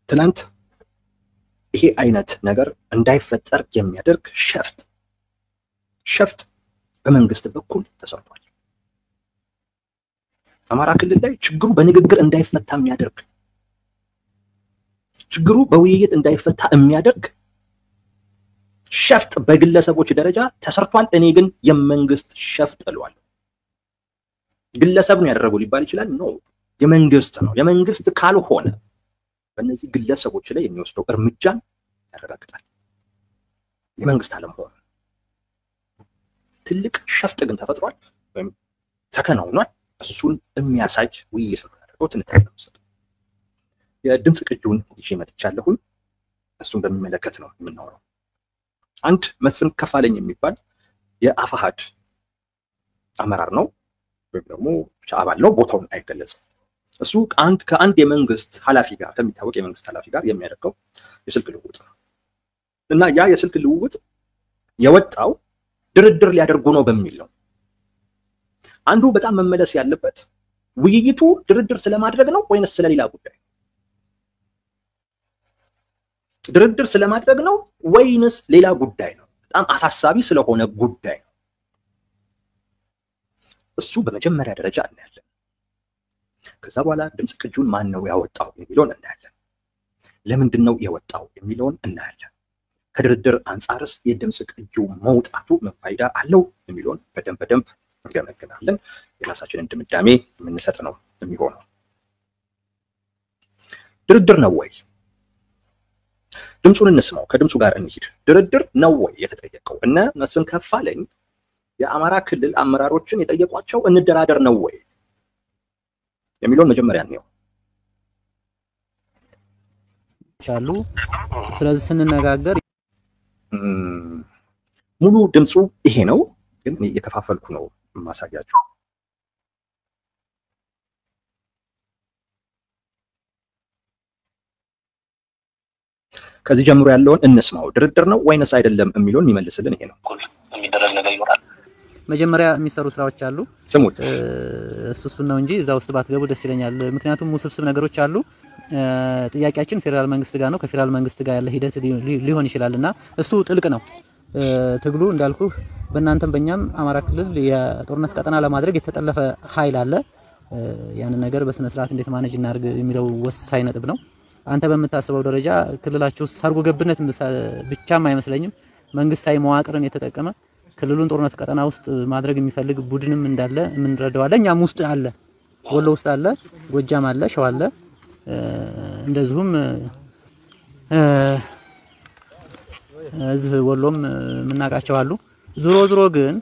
ትናንት ይሄ አይነት ነገር እንዳይፈጠር የሚያደርግ ሸፍጥ በመንግስት በኩል ተሰርቷል። አማራ ክልል ላይ ችግሩ በንግግር እንዳይፈታ የሚያደርግ ችግሩ በውይይት እንዳይፈታ የሚያደርግ ሸፍጥ በግለሰቦች ደረጃ ተሰርቷል። እኔ ግን የመንግስት ሸፍጥ እለዋለሁ። ግለሰብ ነው ያደረገው ሊባል ይችላል። ኖ የመንግስት ነው። የመንግስት ካልሆነ በእነዚህ ግለሰቦች ላይ የሚወስደው እርምጃን ያረጋግጣል። የመንግስት አለመሆኑ ትልቅ ሸፍጥ ግን ተፈጥሯል ወይም ተከናውኗል። እሱን የሚያሳይ ውይይት ነው ያደረገው። ትንታኔ ነው የምሰጠው። የድምፅ ቅጂውን ይዤ መጥቻለሁ። እሱን በሚመለከት ነው የምናወራው። አንድ መስፍን ከፋለኝ የሚባል የአፋሃድ አመራር ነው ወይም ደግሞ አባል ነው፣ ቦታውን አይገለጽም። እሱ ከአንድ የመንግስት ኃላፊ ጋር ከሚታወቅ የመንግስት ኃላፊ ጋር የሚያደርገው የስልክ ልውውጥ ነው እና ያ የስልክ ልውውጥ የወጣው ድርድር ሊያደርጉ ነው በሚል ነው። አንዱ በጣም መመለስ ያለበት ውይይቱ ድርድር ስለማድረግ ነው ወይንስ ስለሌላ ጉዳይ? ድርድር ስለማድረግ ነው ወይንስ ሌላ ጉዳይ ነው? በጣም አሳሳቢ ስለሆነ ጉዳይ ነው። እሱ በመጀመሪያ ደረጃ እናያለን። ከዛ በኋላ ድምፅ ቅጂውን ማን ነው ያወጣው የሚለውን እናያለን። ለምንድን ነው የወጣው የሚለውን እናያለን። ከድርድር አንጻርስ የድምፅ ቅጂው መውጣቱ ምን ፋይዳ አለው የሚለውን በደንብ እንገመግማለን። የራሳችንን ድምዳሜ የምንሰጥ ነው የሚሆነው። ድርድር ነው ወይ? ድምፁን እንስማው፣ ከድምፁ ጋር እንሂድ። ድርድር ነው ወይ የተጠየቀው? እነ መስፍን ከፋለኝ የአማራ ክልል አመራሮችን የጠየቋቸው እንደራደር ነው ወይ የሚለውን መጀመሪያ ነው ቻሉ። ስለዚህ ስንነጋገር ሙሉ ድምፁ ይሄ ነው፣ ግን እየከፋፈልኩ ነው ማሳያችሁ። ከዚህ ጀምሮ ያለውን እንስማው። ድርድር ነው ወይንስ አይደለም የሚለውን የሚመልስልን ይሄ ነው። የሚደረግ ነገር ይኖራል። መጀመሪያ የሚሰሩ ስራዎች አሉ። ስሙት። እሱን ነው እንጂ እዛ ውስጥ ባትገቡ ደስ ይለኛል። ምክንያቱም ውስብስብ ነገሮች አሉ። ጥያቄያችን ፌደራል መንግስት ጋር ነው። ከፌደራል መንግስት ጋር ያለ ሂደት ሊሆን ይችላልና እሱ ጥልቅ ነው። ትግሉ እንዳልኩ በእናንተም በእኛም አማራ ክልል የጦርነት ቀጠና ለማድረግ የተጠለፈ ኃይል አለ። ያን ነገር በስነ ስርዓት እንዴት ማኔጅ እናድርግ የሚለው ወሳኝ ነጥብ ነው። አንተ በምታስበው ደረጃ ክልላችሁ ሰርጎ ገብነት ብቻም አይመስለኝም። መንግስታዊ መዋቅርን የተጠቀመ ክልሉን ጦርነት ቀጠና ውስጥ ማድረግ የሚፈልግ ቡድንም እንዳለ የምንረዳው አለ። እኛም ውስጥ አለ፣ ወሎ ውስጥ አለ፣ ጎጃም አለ፣ ሸዋ አለ። እንደዚሁም እዚህ ወሎም የምናውቃቸው አሉ። ዞሮ ግን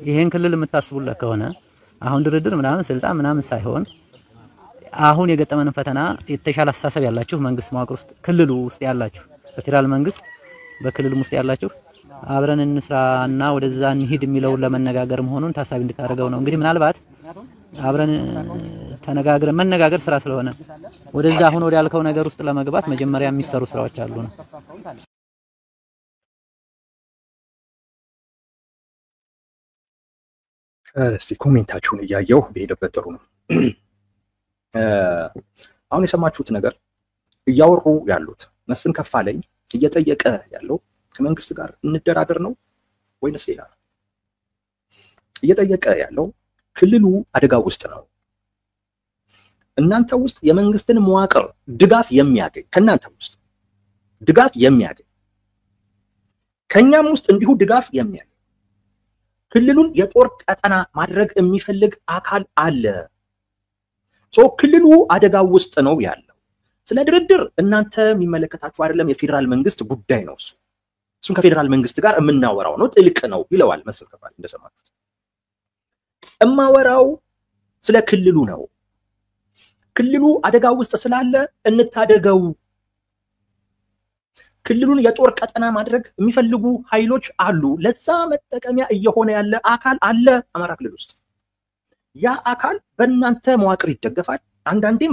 ይሄን ክልል የምታስቡለት ከሆነ አሁን ድርድር ምናምን ስልጣን ምናምን ሳይሆን አሁን የገጠመንን ፈተና የተሻለ አስተሳሰብ ያላችሁ መንግስት መዋቅር ውስጥ ክልሉ ውስጥ ያላችሁ በፌደራል መንግስት በክልሉም ውስጥ ያላችሁ አብረን እንስራና ወደዛ እንሂድ የሚለውን ለመነጋገር መሆኑን ታሳቢ እንድታደርገው ነው። እንግዲህ ምናልባት አብረን ተነጋግረን መነጋገር ስራ ስለሆነ ወደዛ አሁን ወደ ያልከው ነገር ውስጥ ለመግባት መጀመሪያ የሚሰሩ ስራዎች አሉ ነው። እስቲ ኮሜንታችሁን እያየሁ በሄደበት ጥሩ ነው። አሁን የሰማችሁት ነገር እያወሩ ያሉት መስፍን ከፋለኝ እየጠየቀ ያለው ከመንግስት ጋር እንደራደር ነው ወይንስ ሌላ ነው? እየጠየቀ ያለው ክልሉ አደጋ ውስጥ ነው። እናንተ ውስጥ የመንግስትን መዋቅር ድጋፍ የሚያገኝ ከናንተ ውስጥ ድጋፍ የሚያገኝ ከኛም ውስጥ እንዲሁ ድጋፍ የሚያገኝ ክልሉን የጦር ቀጠና ማድረግ የሚፈልግ አካል አለ። ክልሉ አደጋ ውስጥ ነው ያለው። ስለ ድርድር እናንተ የሚመለከታችሁ አይደለም፣ የፌደራል መንግስት ጉዳይ ነው። እሱን ከፌደራል መንግስት ጋር የምናወራው ነው፣ ጥልቅ ነው ይለዋል መስፍን ከፋለኝ። እንደሰማችሁት እማወራው ስለ ክልሉ ነው። ክልሉ አደጋ ውስጥ ስላለ እንታደገው። ክልሉን የጦር ቀጠና ማድረግ የሚፈልጉ ኃይሎች አሉ። ለዛ መጠቀሚያ እየሆነ ያለ አካል አለ አማራ ክልል ውስጥ። ያ አካል በእናንተ መዋቅር ይደገፋል፣ አንዳንዴም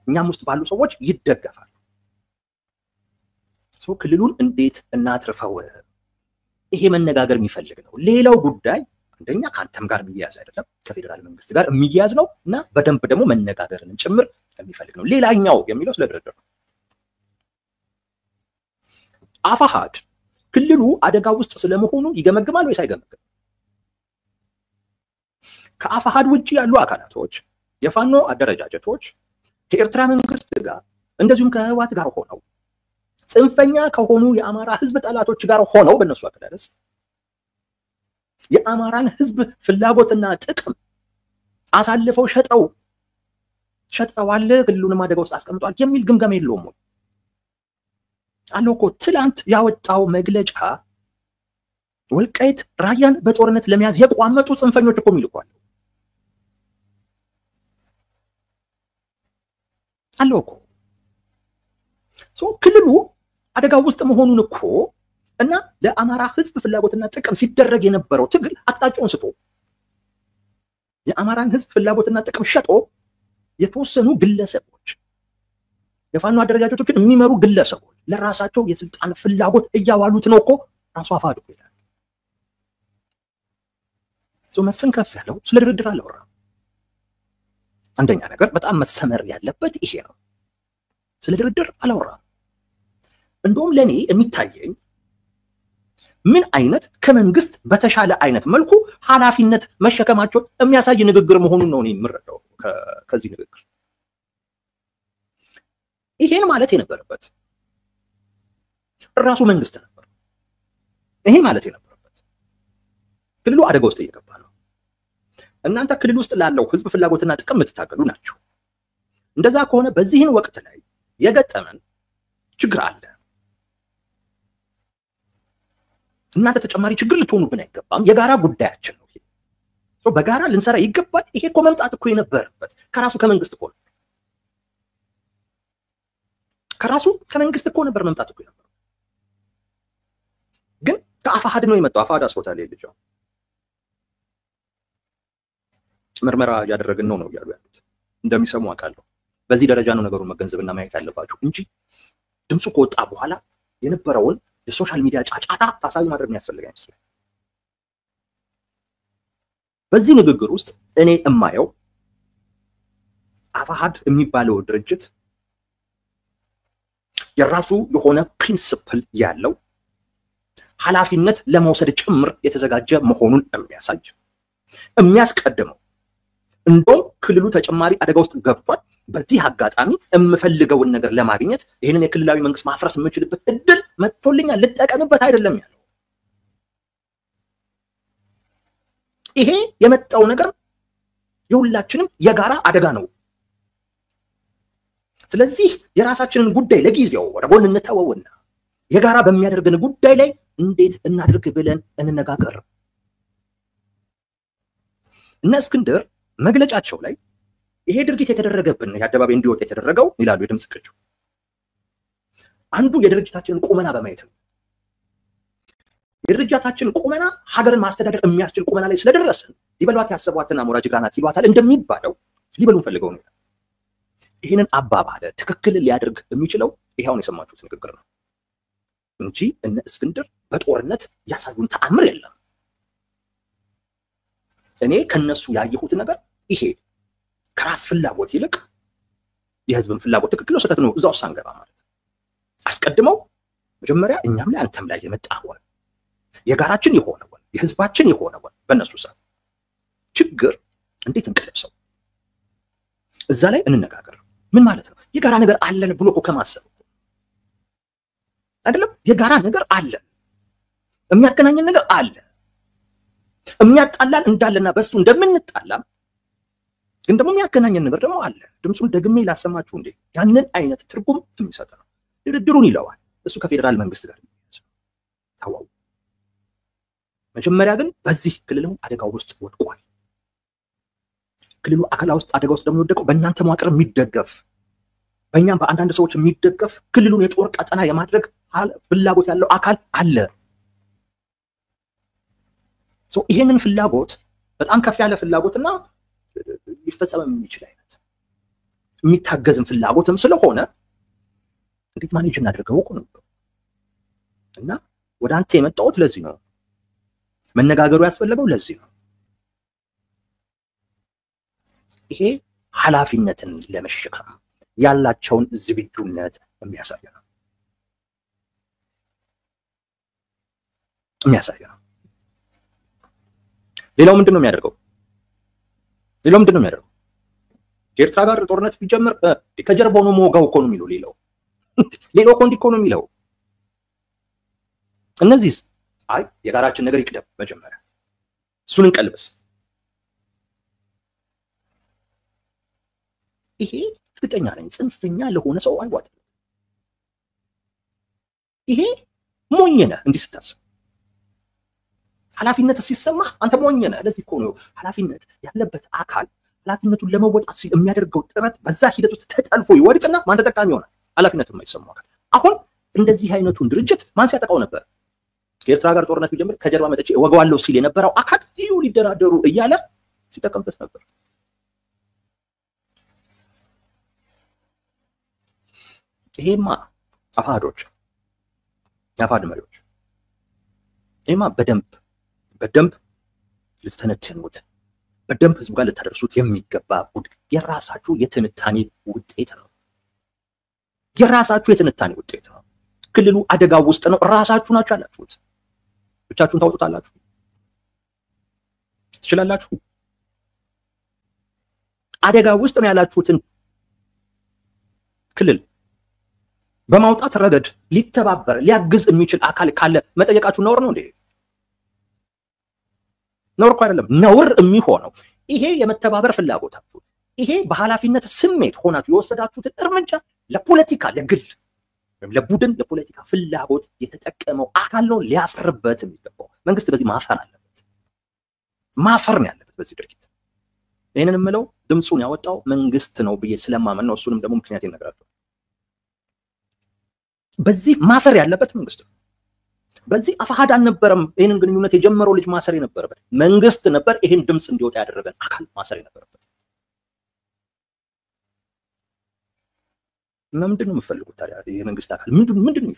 እኛም ውስጥ ባሉ ሰዎች ይደገፋል። ክልሉን እንዴት እናትርፈው? ይሄ መነጋገር የሚፈልግ ነው። ሌላው ጉዳይ አንደኛ ከአንተም ጋር የሚያያዝ አይደለም፣ ከፌደራል መንግስት ጋር የሚያያዝ ነው እና በደንብ ደግሞ መነጋገርን ጭምር የሚፈልግ ነው። ሌላኛው የሚለው ስለ ድርድር ነው። አፋሃድ ክልሉ አደጋ ውስጥ ስለመሆኑ ይገመግማል ወይስ አይገመግም? ከአፋሃድ ውጪ ያሉ አካላቶች የፋኖ አደረጃጀቶች ከኤርትራ መንግስት ጋር እንደዚሁም ከህወሓት ጋር ሆነው ጽንፈኛ ከሆኑ የአማራ ህዝብ ጠላቶች ጋር ሆነው በእነሱ አገላለጽ የአማራን ህዝብ ፍላጎትና ጥቅም አሳልፈው ሸጠዋል፣ ክልሉንም አደጋ ውስጥ አስቀምጧል የሚል ግምገማ የለውም ወይ? አለው እኮ ትላንት ያወጣው መግለጫ ወልቃይት ራያን በጦርነት ለመያዝ የቋመጡ ጽንፈኞች እኮ የሚልኳል አለው እኮ። ክልሉ አደጋ ውስጥ መሆኑን እኮ እና ለአማራ ህዝብ ፍላጎትና ጥቅም ሲደረግ የነበረው ትግል አቅጣጫውን ስቶ የአማራን ህዝብ ፍላጎትና ጥቅም ሸጦ የተወሰኑ ግለሰቦች የፋኖ አደረጃጀቶችን የሚመሩ ግለሰቦች ለራሳቸው የስልጣን ፍላጎት እያዋሉት ነው እኮ ራሱ አፋሕድ ይላል። መስፍን ከፍያለው ስለ ድርድር አላወራም። አንደኛ ነገር በጣም መሰመር ያለበት ይሄ ነው። ስለ ድርድር አላወራም። እንደውም ለኔ የሚታየኝ ምን አይነት ከመንግስት በተሻለ አይነት መልኩ ኃላፊነት መሸከማቸውን የሚያሳይ ንግግር መሆኑን ነው እኔ የምረዳው ከዚህ ንግግር። ይሄን ማለት የነበረበት ራሱ መንግስት ነበር። ይሄን ማለት የነበረበት ክልሉ አደጋ ውስጥ እየገባ ነው። እናንተ ክልል ውስጥ ላለው ህዝብ ፍላጎትና ጥቅም የምትታገሉ ናችሁ። እንደዛ ከሆነ በዚህን ወቅት ላይ የገጠመን ችግር አለ። እናንተ ተጨማሪ ችግር ልትሆኑብን አይገባም። የጋራ ጉዳያችን ነው። በጋራ ልንሰራ ይገባል። ይሄ እኮ መምጣት እኮ የነበረበት ከራሱ ከመንግስት እኮ ነበር መምጣት እኮ የነበረው። ግን ከአፋሕድ ነው የመጣው። አፋሕድ አስፎታል ልጅ ምርመራ እያደረግን ነው እያሉ ያሉት እንደሚሰሙ አውቃለሁ። በዚህ ደረጃ ነው ነገሩን መገንዘብና ማየት ያለባችሁ እንጂ ድምፁ ከወጣ በኋላ የነበረውን የሶሻል ሚዲያ ጫጫታ ታሳቢ ማድረግ የሚያስፈልግ አይመስልም። በዚህ ንግግር ውስጥ እኔ እማየው አፋሕድ የሚባለው ድርጅት የራሱ የሆነ ፕሪንሲፕል ያለው ኃላፊነት ለመውሰድ ጭምር የተዘጋጀ መሆኑን የሚያስቀድመው እንደውም ክልሉ ተጨማሪ አደጋ ውስጥ ገብቷል። በዚህ አጋጣሚ የምፈልገውን ነገር ለማግኘት ይሄንን የክልላዊ መንግስት ማፍረስ የምችልበት እድል መጥቶልኛል፣ ልጠቀምበት አይደለም ያለው። ይሄ የመጣው ነገር የሁላችንም የጋራ አደጋ ነው። ስለዚህ የራሳችንን ጉዳይ ለጊዜው ወደ ጎን እንተወውና የጋራ በሚያደርገን ጉዳይ ላይ እንዴት እናድርግ ብለን እንነጋገር። እነ እስክንድር መግለጫቸው ላይ ይሄ ድርጊት የተደረገብን የአደባባይ እንዲወጣ የተደረገው ይላሉ የድምጽ ቅጁ አንዱ የድርጅታችንን ቁመና በማየት ነው። የድርጅታችን ቁመና ሀገርን ማስተዳደር የሚያስችል ቁመና ላይ ስለደረስን ሊበሏት ያሰቧትና አሞራ ጅግራ ናት ይሏታል እንደሚባለው ሊበሉን ፈልገው ነው። ይሄንን አባባለ ትክክል ሊያደርግ የሚችለው ይሄውን የሰማችሁት ንግግር ነው እንጂ እነ እስክንድር በጦርነት ያሳዩን ተአምር የለም። እኔ ከነሱ ያየሁት ነገር ይሄ ከራስ ፍላጎት ይልቅ የህዝብን ፍላጎት ትክክል ነው ስህተት ነው እዛው ሳንገባ ማለት አስቀድመው መጀመሪያ እኛም ላይ አንተም ላይ የመጣው የጋራችን የሆነው የህዝባችን የሆነው በእነሱ ሰዓት ችግር እንዴት እንቀለብሰው እዛ ላይ እንነጋገር። ምን ማለት ነው? የጋራ ነገር አለን ብሎ ከማሰብ አይደለም። የጋራ ነገር አለ፣ የሚያገናኘን ነገር አለ፣ የሚያጣላን እንዳለና በሱ እንደምንጣላ ግን ደግሞ የሚያገናኘን ነገር ደግሞ አለ። ድምፁን ደግሜ ላሰማችሁ እንዴ ያንን አይነት ትርጉም የሚሰጥ ነው። ድርድሩን ይለዋል እሱ ከፌደራል መንግስት ጋር ታዋው። መጀመሪያ ግን በዚህ ክልሉ አደጋ ውስጥ ወድቋል። ክልሉ አካላ ውስጥ አደጋ ውስጥ ደግሞ ወደቀው በእናንተ መዋቅር የሚደገፍ በእኛም በአንዳንድ ሰዎች የሚደገፍ ክልሉን የጦር ቀጠና የማድረግ ፍላጎት ያለው አካል አለ። ይሄንን ፍላጎት በጣም ከፍ ያለ ፍላጎትና ሊፈጸም የሚችል አይነት የሚታገዝም ፍላጎትም ስለሆነ እንዴት ማኔጅ እናድርገው እኮ ነው። እና ወደ አንተ የመጣሁት ለዚህ ነው። መነጋገሩ ያስፈልገው ለዚህ ነው። ይሄ ኃላፊነትን ለመሸከም ያላቸውን ዝግጁነት የሚያሳይ ነው። የሚያሳይ ነው። ሌላው ምንድነው የሚያደርገው? ከኤርትራ ጋር ጦርነት ቢጀምር ከጀርባው ነው መወጋው እኮ ነው የሚለው። ሌላው እኮ እንዲህ እኮ ነው የሚለው። እነዚህስ አይ የጋራችን ነገር ይቅደም፣ መጀመሪያ እሱን እንቀልበስ። ይሄ እርግጠኛ ነኝ ጽንፈኛ ለሆነ ሰው አይዋጥም። ይሄ ሞኝ ነህ እንዲህ ስታስብ። ኃላፊነት ሲሰማ አንተ ሞኝ ነህ። ለዚህ እኮ ነው ኃላፊነት ያለበት አካል ኃላፊነቱን ለመወጣት ሲል የሚያደርገው ጥረት በዛ ሂደት ውስጥ ተጠልፎ ይወድቅና ማን ተጠቃሚ ይሆናል? ኃላፊነት የማይሰማው አካል። አሁን እንደዚህ አይነቱን ድርጅት ማን ሲያጠቃው ነበር? ከኤርትራ ጋር ጦርነት ቢጀምር ከጀርባ መጥቼ ወገዋለሁ ሲል የነበረው አካል ይሁ ሊደራደሩ እያለ ሲጠቀምበት ነበር። ይሄማ አፋዶች የአፋድ መሪዎች ይሄማ በደንብ ልትተነትኑት በደንብ ህዝቡ ጋር ልታደርሱት የሚገባ የራሳችሁ የትንታኔ ውጤት ነው። ክልሉ አደጋ ውስጥ ነው። ራሳችሁ ናችሁ ያላችሁት። ብቻችሁን ታውጡታላችሁ? ትችላላችሁ? አደጋ ውስጥ ነው ያላችሁትን ክልል በማውጣት ረገድ ሊተባበር ሊያግዝ የሚችል አካል ካለ መጠየቃችሁ ነውር ነው እንዴ? ነውር እኮ አይደለም። ነውር የሚሆነው ይሄ የመተባበር ፍላጎታችሁ፣ ይሄ በኃላፊነት ስሜት ሆናችሁ የወሰዳችሁትን እርምጃ ለፖለቲካ ለግል ወይም ለቡድን ለፖለቲካ ፍላጎት የተጠቀመው አካል ነው ሊያፍርበት የሚገባው። መንግስት በዚህ ማፈር አለበት። ማፈር ነው ያለበት በዚህ ድርጊት። ይሄንን የምለው ድምጹን ያወጣው መንግስት ነው ብዬ ስለማመን ነው። እሱንም ደግሞ ምክንያት ይነግራችሁ። በዚህ ማፈር ያለበት መንግስት ነው። በዚህ አፋሃድ አልነበረም ይሄንን ግንኙነት የጀመረው ልጅ ማሰር የነበረበት መንግስት ነበር። ይሄን ድምጽ እንዲወጣ ያደረገን አካል ማሰር የነበረበት። እና ምንድነው የምፈልጉት ታዲያ? የመንግስት አካል ምንድነው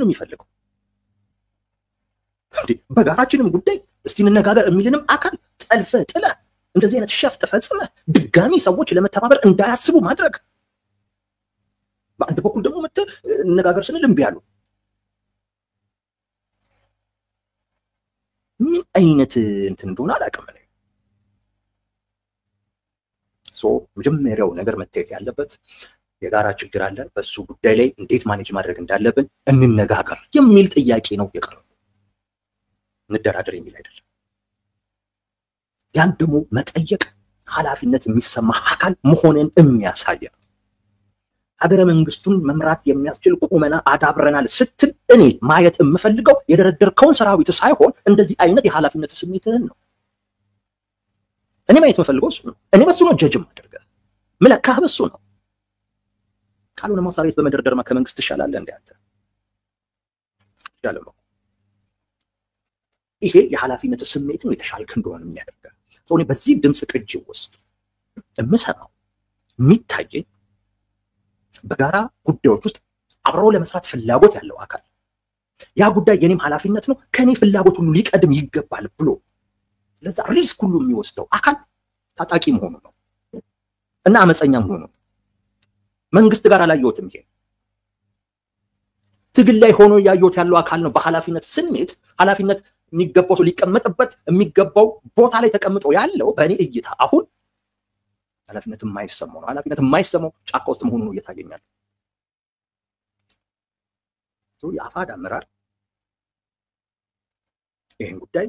የሚፈልገው? በጋራችንም ጉዳይ እስቲ እንነጋገር የሚልንም አካል ጠልፈ ጥለ እንደዚህ አይነት ሸፍጥ ፈጽመ ድጋሚ ሰዎች ለመተባበር እንዳያስቡ ማድረግ። በአንድ በኩል ደግሞ መተ እንነጋገር ስንል እምቢ አሉ። ምን አይነት እንትን እንደሆነ አላውቅም። መጀመሪያው ነገር መታየት ያለበት የጋራ ችግር አለ፣ በሱ ጉዳይ ላይ እንዴት ማኔጅ ማድረግ እንዳለብን እንነጋገር የሚል ጥያቄ ነው የቀረበው። እንደራደር የሚል አይደለም። ያን ደግሞ መጠየቅ ኃላፊነት የሚሰማ አካል መሆንን የሚያሳይ ነው። ሀገረ መንግስቱን መምራት የሚያስችል ቁመና አዳብረናል ስትል እኔ ማየት የምፈልገው የደረደርከውን ሰራዊት ሳይሆን እንደዚህ አይነት የኃላፊነት ስሜትህን ነው። እኔ ማየት የምፈልገው እሱ ነው። እኔ በሱ ነው ጀጅም አድርገህ ምለካህ በሱ ነው። ካልሆነ ማሳሪት በመደርደርማ ከመንግስት ትሻላለህ እንዴ አንተ? ይሻላል። ይሄ የኃላፊነት ስሜትን የተሻልክ እንደሆነ የሚያደርገው እኔ በዚህ ድምጽ ቅጂ ውስጥ የምሰማው የሚታየኝ በጋራ ጉዳዮች ውስጥ አብሮ ለመስራት ፍላጎት ያለው አካል ያ ጉዳይ የኔም ኃላፊነት ነው ከኔ ፍላጎት ሁሉ ሊቀድም ይገባል ብሎ ለዛ ሪስክ ሁሉ የሚወስደው አካል ታጣቂ መሆኑ ነው እና አመፀኛ መሆኑ ነው። መንግስት ጋር አላየሁትም። ይሄ ትግል ላይ ሆኖ ያየሁት ያለው አካል ነው። በኃላፊነት ስሜት ኃላፊነት የሚገባው ሰው ሊቀመጥበት የሚገባው ቦታ ላይ ተቀምጦ ያለው በእኔ እይታ አሁን ኃላፊነት የማይሰማው ነው። ኃላፊነት የማይሰማው ጫካ ውስጥ መሆኑ ነው እየታየኛል። የአፋድ አመራር ይሄን ጉዳይ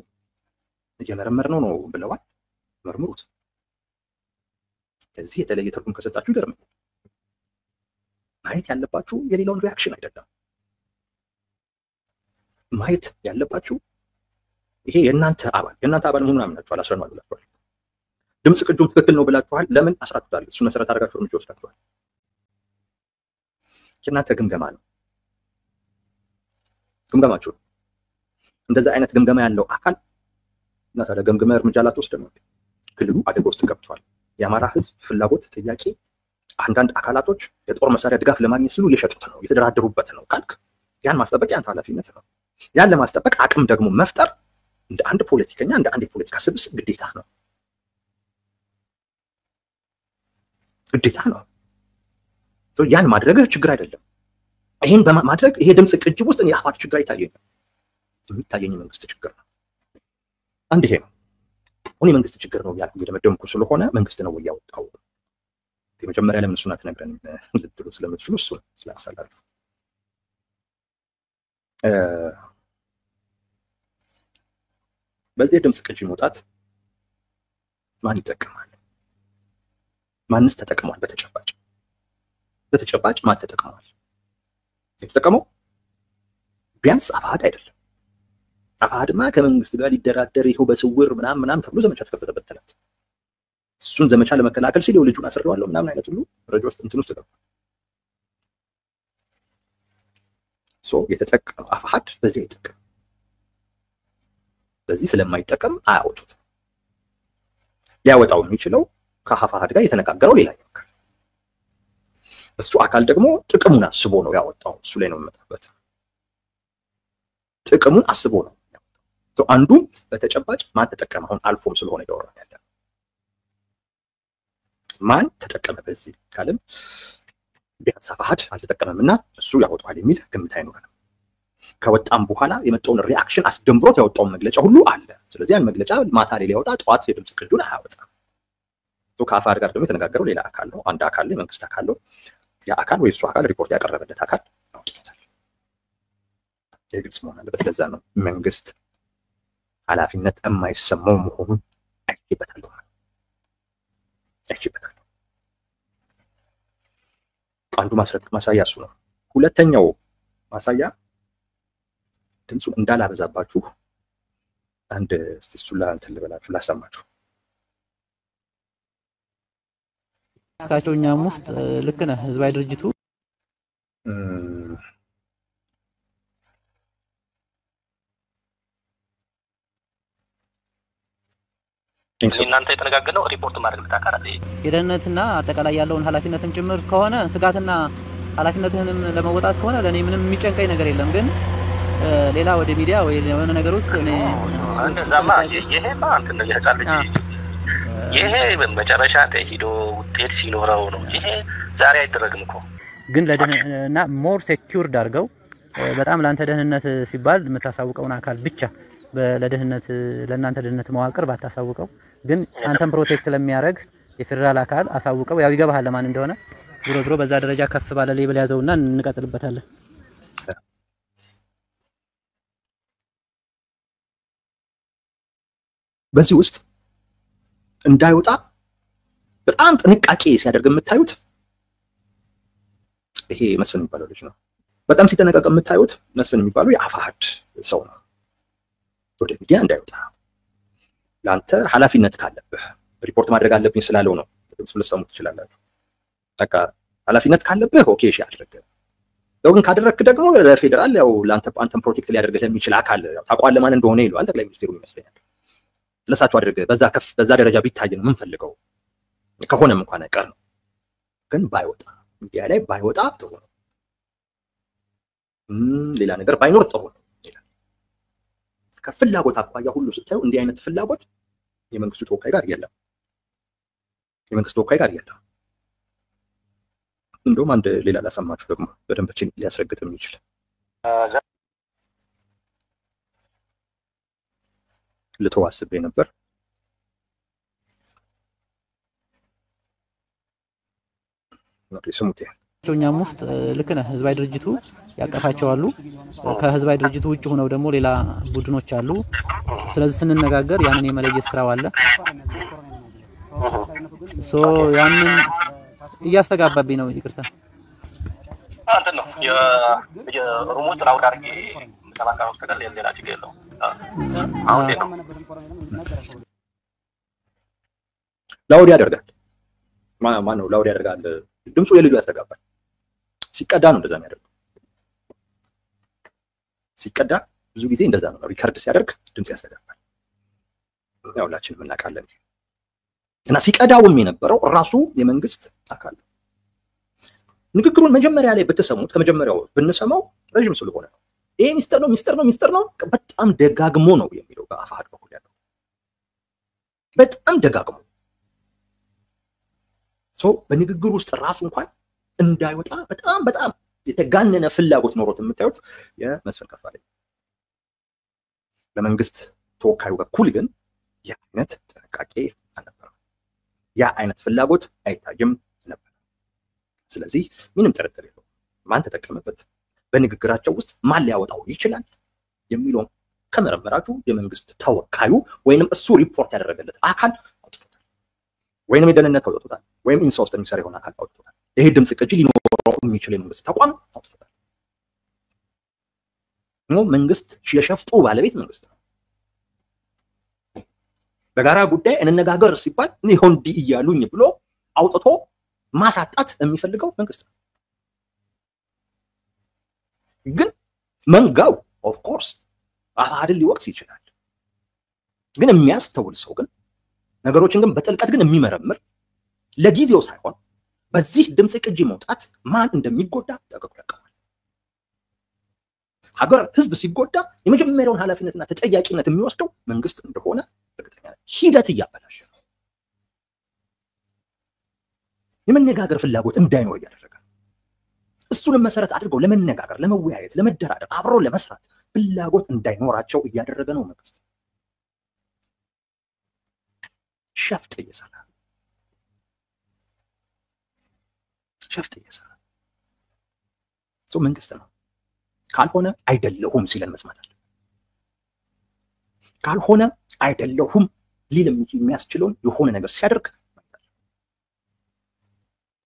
እየመረመርነው ነው ብለዋል። መርምሩት። ከዚህ የተለየ ትርጉም ከሰጣችሁ ይገርመኛል። ማየት ያለባችሁ የሌላውን ሪአክሽን አይደለም። ማየት ያለባችሁ ይሄ የእናንተ አባል መሆኑን አምናችኋል፣ አስረናል ብላችኋል። ድምጽ ቅጁም ትክክል ነው ብላችኋል። ለምን አስራችሁታል? እሱ መሰረት አድርጋችሁ እርምጃ ወስዳችኋል። የእናንተ ግምገማ ነው፣ ግምገማችሁ። እንደዛ አይነት ግምገማ ያለው አካል እና ታዲያ ገምግመህ እርምጃ ላትወስድ ነው። ክልሉ አደጋ ውስጥ ገብቷል። የአማራ ህዝብ ፍላጎት ጥያቄ አንዳንድ አካላቶች የጦር መሳሪያ ድጋፍ ለማግኘት ሲሉ እየሸጡት ነው፣ እየተደራደሩበት ነው ካልክ ያን ማስጠበቅ ያንተ ኃላፊነት ነው። ያን ለማስጠበቅ አቅም ደግሞ መፍጠር እንደ አንድ ፖለቲከኛ እንደ አንድ የፖለቲካ ስብስብ ግዴታ ነው። ያን ማድረግህ ችግር አይደለም። ይሄን በማድረግ ይሄ ድምጽ ቅጅ ውስጥ የአፋድ ችግር አይታየኝም። የሚታየኝ መንግስት ችግር ነው። አንድ ይሄ ነው። አሁን የመንግስት ችግር ነው ያልኩ እየደመደምኩ ስለሆነ መንግስት ነው ያወጣው። የመጀመሪያ ለምን እሱን አትነግረንም ልትሉ ስለምትችሉ እሱን ስላሳላችሁ በዚህ ድምጽ ቅጂ መውጣት ማን ይጠቀማል? ማንስ ተጠቅሟል? በተጨባጭ ማን ተጠቅሟል? የተጠቀመው ቢያንስ አፋድ አይደለም። አፋድማ ከመንግስት ጋር ሊደራደር ይኸው በስውር ምናምን ተብሎ ዘመቻ ተከፈተበት ተላት። እሱን ዘመቻ ለመከላከል ሲል ልጁን አስረዋለሁ ምናምን አይነት ሁሉ ረጅ ውስጥ እንትን ውስጥ ገባ። የተጠቀመው አፋድ በዚህ አይጠቀም። በዚህ ስለማይጠቀም አያወጡት። ሊያወጣው የሚችለው ከአፋድ ጋር የተነጋገረው ሌላኛው አካል። እሱ አካል ደግሞ ጥቅሙን አስቦ ነው ያወጣው። እሱ ላይ ነው የምመጣበት። ጥቅሙን አስቦ ነው ያወጣው። አንዱ በተጨባጭ ማን ተጠቀመ? አሁን አልፎም ስለሆነ ያወራን ያለ ማን ተጠቀመ በዚህ ካለም ቢያንስ አፋድ አልተጠቀመምና እሱ ያወጣዋል የሚል ግምት አይኖርም። ከወጣም በኋላ የመጣውን ሪአክሽን አስደምብሮት ያወጣውን መግለጫ ሁሉ አለ። ስለዚህ ያን መግለጫ ማታ ላይ ሊያወጣ ጠዋት የድምጽ ቅጁን አያወጣም። ከአፋድ ጋር ደግሞ የተነጋገረው ሌላ አካል ነው። አንድ አካል ላይ መንግስት አካል ነው። ያ አካል ወይ እሱ አካል ሪፖርት ያቀረበለት አካል አውጥቶታል። የግልጽ መሆን አለበት። ለዛ ነው መንግስት ኃላፊነት የማይሰማው መሆኑን አይቼበታለሁ። አንዱ ማሳያ እሱ ነው። ሁለተኛው ማሳያ ድምፁን እንዳላበዛባችሁ አንድ እስቲ እሱላ እንትን ልበላችሁ ላሰማችሁ። ካቸውኛም ውስጥ ልክ ነህ። ህዝባዊ ድርጅቱ እናንተ የተነጋገረው ሪፖርት ማድረግ ተካራለ የደህንነትና አጠቃላይ ያለውን ኃላፊነትም ጭምር ከሆነ ስጋትና ኃላፊነትህንም ለመወጣት ከሆነ ለኔ ምንም የሚጨንቀኝ ነገር የለም። ግን ሌላ ወደ ሚዲያ ወይ የሆነ ነገር ውስጥ እኔ እንደዛማ ይሄማ እንትን ነው ያጫለች። ይሄ መጨረሻ ተሄዶ ውጤት ሲኖረው ነው። ይሄ ዛሬ አይደረግም እኮ። ግን ለደህንነትና ሞር ሴኩርድ አድርገው በጣም ላንተ ደህንነት ሲባል የምታሳውቀውን አካል ብቻ ለደህንነት ለእናንተ ደህንነት መዋቅር ባታሳውቀው ግን አንተም ፕሮቴክት ለሚያደርግ የፌደራል አካል አሳውቀው። ያው ይገባሃል ለማን እንደሆነ። ዞሮ በዛ ደረጃ ከፍ ባለ ሌብል ያዘውና እንቀጥልበታለን። በዚህ ውስጥ እንዳይወጣ በጣም ጥንቃቄ ሲያደርግ የምታዩት ይሄ መስፍን የሚባለው ልጅ ነው። በጣም ሲጠነቀቅ የምታዩት መስፍን የሚባለው የአፋድ ሰው ነው። ወደ ሚዲያ እንዳይወጣ ላንተ ኃላፊነት ካለብህ ሪፖርት ማድረግ አለብኝ ስላለው ነው። ድምፁ ልትሰሙ ትችላላችሁ። በቃ ኃላፊነት ካለብህ ኦኬ እሺ አድርግ። ግን ካደረክ ደግሞ ለፌደራል ያው ላንተ አንተም ፕሮቴክት ሊያደርግህ ለሚችል አካል ታውቀዋለህ ማን እንደሆነ ይሏል ጠቅላይ ሚኒስትሩ ይመስለኛል። ለሳቸው አድርግ በዛ ደረጃ ቢታይ ነው የምንፈልገው። ከሆነም እንኳን አይቀር ነው። ግን ባይወጣ ሚዲያ ላይ ባይወጣ ጥሩ ነው። ሌላ ነገር ባይኖር ጥሩ ነው። ከፍላጎት አኳያ ሁሉ ስታዩ እንዲህ አይነት ፍላጎት የመንግስቱ ተወካይ ጋር የለም። የመንግስቱ ተወካይ ጋር የለም። እንደውም አንድ ሌላ ላሰማችሁ ደግሞ በደንበችን ሊያስረግጥ የሚችል ልተው አስቤ ነበር። ስሙት። እኛም ውስጥ ልክ ነህ። ህዝባዊ ድርጅቱ ያቀፋቸው አሉ። ከህዝባዊ ድርጅቱ ውጭ ሆነው ደግሞ ሌላ ቡድኖች አሉ። ስለዚህ ስንነጋገር ያንን የመለየት ስራው አለ። ያንን እያስተጋባብኝ ነው። ይቅርታ አንተ ነው የሩሞት ላውድ አድርጌ ተላካው ተቀል ሌላ ችግር የለውም። አሁን ነው ላውድ ያደርጋል። ማን ነው ላውድ ያደርጋል? ድምፁ የልጁ ያስተጋባል። ሲቀዳ ነው እንደዛ የሚያደርገው። ሲቀዳ ብዙ ጊዜ እንደዛ ነው። ሪከርድ ሲያደርግ ድምጽ ያስተጋባል። ያው ሁላችንም እናውቃለን። እና ሲቀዳውም የነበረው ራሱ የመንግስት አካል ነው። ንግግሩን መጀመሪያ ላይ ብትሰሙት ከመጀመሪያው ብንሰማው ረጅም ስለሆነ ነው። ይሄ ሚስጥር ነው በጣም ደጋግሞ ነው የሚለው በአፋድ በኩል ያለው በጣም ደጋግሞ በንግግሩ ውስጥ ራሱ እንኳን እንዳይወጣ በጣም የተጋነነ ፍላጎት ኖሮት የምታዩት የመስፍን ከፋለኝ። በመንግስት ተወካዩ በኩል ግን ያ አይነት ጥንቃቄ አልነበረም። ያ አይነት ፍላጎት አይታይም ነበር። ስለዚህ ምንም ጥርጥር የለውም ማን ተጠቀመበት፣ በንግግራቸው ውስጥ ማን ሊያወጣው ይችላል የሚለው ከመረመራችሁ የመንግስት ተወካዩ ወይንም እሱ ሪፖርት ያደረገለት አካል አውጥቶታል፣ ወይንም የደህንነት አውጥቶታል፣ ወይም ኢንሳ ውስጥ የሚሰራ የሆነ አካል አውጥቶታል። ይሄ ድምጽ ቅጂ ሊኖረው የሚችል የመንግስት ተቋም አውጥቶታል። መንግስት የሸፍጡ ባለቤት መንግስት ነው። በጋራ ጉዳይ እንነጋገር ሲባል ይሁን ዲ እያሉኝ ብሎ አውጥቶ ማሳጣት የሚፈልገው መንግስት ነው። ግን መንጋው ኦፍ ኮርስ አሃድል ሊወቅስ ይችላል። ግን የሚያስተውል ሰው ግን ነገሮችን ግን በጥልቀት ግን የሚመረምር ለጊዜው ሳይሆን በዚህ ድምጽ ቅጂ መውጣት ማን እንደሚጎዳ ጠንቅቆ ያውቃል። ሀገር ህዝብ ሲጎዳ የመጀመሪያውን ኃላፊነትና ተጠያቂነት የሚወስደው መንግስት እንደሆነ እርግጠኛ ነኝ። ሂደት እያበላሸ ነው። የመነጋገር ፍላጎት እንዳይኖር እያደረገ እሱንም መሰረት አድርገው ለመነጋገር፣ ለመወያየት፣ ለመደራደር፣ አብሮ ለመስራት ፍላጎት እንዳይኖራቸው እያደረገ ነው መንግስት። ሸፍጥ እየሰራ መንግስት ነው። ካልሆነ አይደለሁም ሲለን መስማት አለ። ካልሆነ አይደለሁም ሊል የሚያስችለውን የሆነ ነገር ሲያደርግ